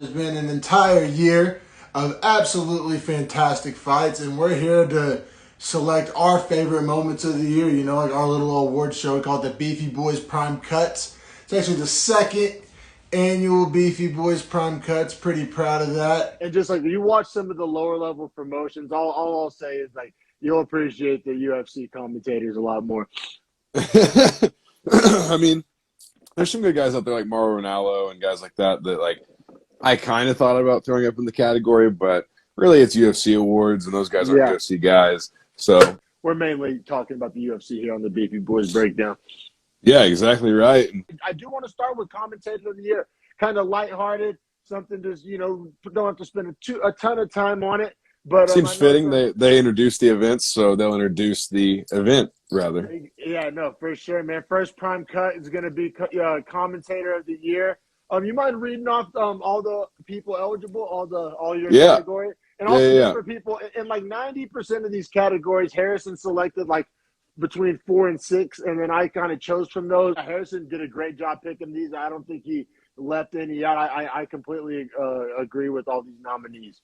It's been an entire year of absolutely fantastic fights, and we're here to select our favorite moments of the year. You know, like our little award show we call it the Beefy Boys Prime Cuts. It's actually the second annual Beefy Boys Prime Cuts. Pretty proud of that. And just like you watch some of the lower level promotions, all I'll say is like you'll appreciate the UFC commentators a lot more. I mean, there's some good guys out there like Mauro Ranallo and guys like that like I kind of thought about throwing up in the category, but really it's UFC awards, and those guys aren't Yeah, UFC guys. So we're mainly talking about the UFC here on the Beefy Boys Breakdown. yeah, exactly right. I do want to start with commentator of the year, kind of lighthearted, something just don't have to spend a ton of time on it. But Seems fitting. They introduced the events, so they'll introduce the event rather. Yeah, no, for sure, man. First prime cut is going to be commentator of the year. You mind reading off all the people eligible, all your category, and also for people in like 90% of these categories, Harrison selected like between 4 and 6, and then I kind of chose from those. Harrison did a great job picking these. I don't think he left any out. I completely agree with all these nominees.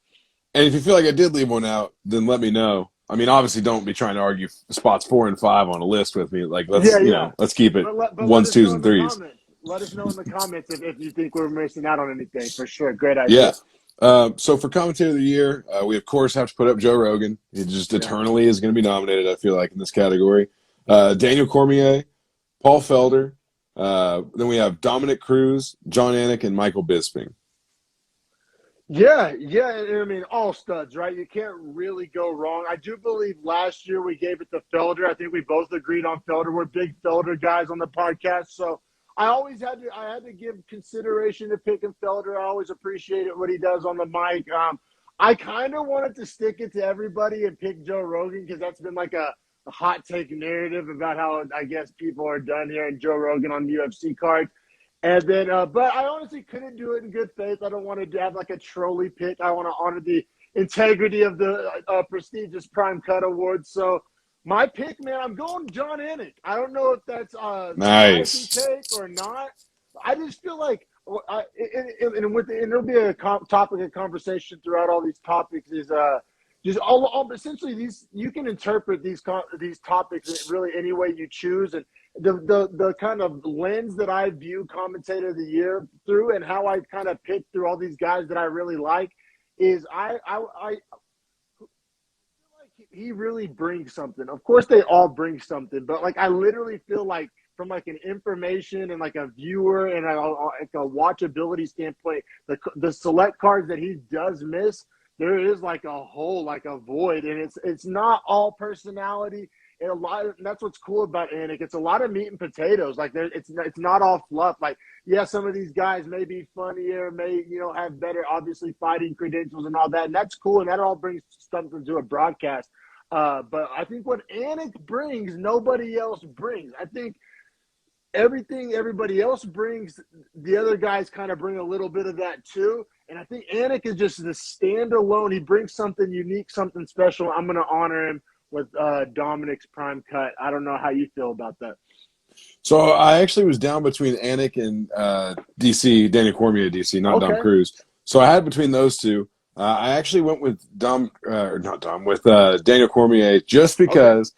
And if you feel like I did leave one out, then let me know. I mean, obviously, don't be trying to argue spots 4 and 5 on a list with me. Like, let's keep it but ones, twos, and threes. Let us know in the comments if you think we're missing out on anything. For sure, great idea. Yeah. So for commentator of the year, we of course have to put up Joe Rogan. He just eternally is going to be nominated. I feel like in this category, Daniel Cormier, Paul Felder. Then we have Dominic Cruz, John Anik, and Michael Bisping. Yeah. I mean, all studs, right? You can't really go wrong. I do believe last year we gave it to Felder. I think we both agreed on Felder. We're big Felder guys on the podcast, so I had to give consideration to picking Felder. I always appreciated what he does on the mic. I kind of wanted to stick it to everybody and pick Joe Rogan because that's been like a hot take narrative about how I guess people are done here and Joe Rogan on UFC cards. And then, but I honestly couldn't do it in good faith. I don't want to have like a trolley pick. I want to honor the integrity of the prestigious Prime Cut Awards. So my pick, man, I'm going John Anik. I don't know if that's nice take or not. I just feel like, and it'll be a topic of conversation throughout all these topics. Is just all essentially these you can interpret these topics really any way you choose, and the kind of lens that I view commentator of the year through, and how I kind of pick through all these guys that I really like, is I feel like he really brings something. Of course, they all bring something, but like I literally feel like from like an information and like a viewer and like a watchability standpoint, the select cards that he does miss, there is like a hole, like a void, and it's not all personality. And that's what's cool about Anik. It's a lot of meat and potatoes. Like it's not all fluff. Like, yeah, some of these guys may be funnier, may have better, obviously, fighting credentials and all that, and that's cool. And that all brings something to a broadcast. But I think what Anik brings, nobody else brings. I think everything everybody else brings, the other guys kind of bring a little bit of that too. And I think Anik is just the standalone. He brings something unique, something special. I'm going to honor him with Dominic's Prime Cut. I don't know how you feel about that. So I actually was down between Anik and DC, Daniel Cormier, DC, not Dom Cruz. So I had between those two. I actually went with Daniel Cormier just because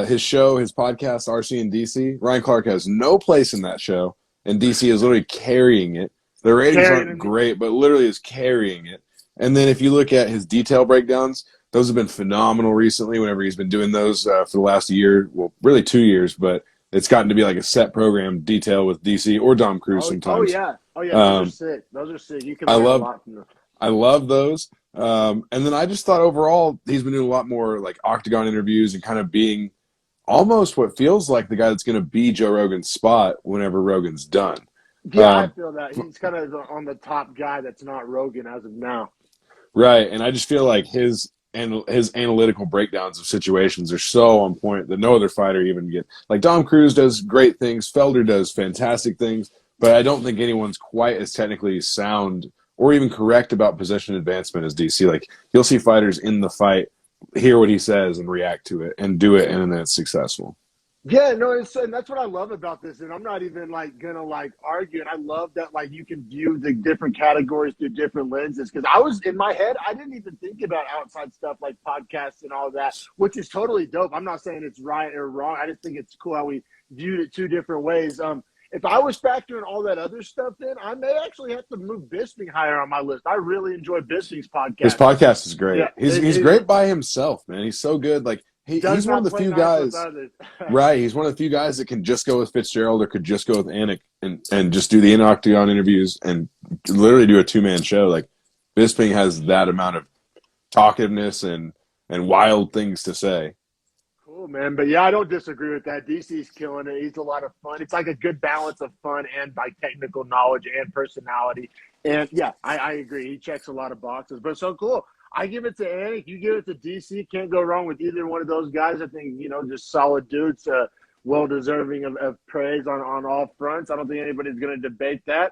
his show, his podcast, RC and DC, Ryan Clark has no place in that show, and DC is literally carrying it. The ratings aren't great, but literally is carrying it. And then if you look at his detail breakdowns, those have been phenomenal recently whenever he's been doing those for the last year, well, really 2 years, but it's gotten to be like a set program detail with DC or Dom Cruz sometimes. Oh, yeah. Those are sick. Those are sick. You can learn a lot from them. I love those. And then I just thought overall he's been doing a lot more like octagon interviews and kind of being almost what feels like the guy that's going to be Joe Rogan's spot whenever Rogan's done. Yeah, I feel that. He's kind of on the top guy that's not Rogan as of now. Right, and I just feel like his analytical breakdowns of situations are so on point that no other fighter even gets. Like Dom Cruz does great things, Felder does fantastic things, but I don't think anyone's quite as technically sound or even correct about position advancement as DC. Like you'll see fighters in the fight hear what he says and react to it and do it, and then it's successful. Yeah, no, and that's what I love about this. And I'm not even like gonna like argue. And I love that like you can view the different categories through different lenses. Because I was in my head, I didn't even think about outside stuff like podcasts and all that, which is totally dope. I'm not saying it's right or wrong. I just think it's cool how we viewed it two different ways. If I was factoring all that other stuff in, I may actually have to move Bisping higher on my list. I really enjoy Bisping's His podcast. podcast is great. Yeah, He's great by himself, man. He's so good. Like does he's one of not the play few nice with guys. others. Right. He's one of the few guys that can just go with Fitzgerald or could just go with Anik and just do the in-octagon interviews and literally do a two-man show. Like Bisping has that amount of talkativeness and wild things to say. Cool, man. But yeah, I don't disagree with that. DC's killing it. He's a lot of fun. It's like a good balance of fun and like technical knowledge and personality. And yeah, I agree. He checks a lot of boxes. But so cool. I give it to Anik. You give it to DC. Can't go wrong with either one of those guys. I think, just solid dudes, well deserving of praise on all fronts. I don't think anybody's going to debate that.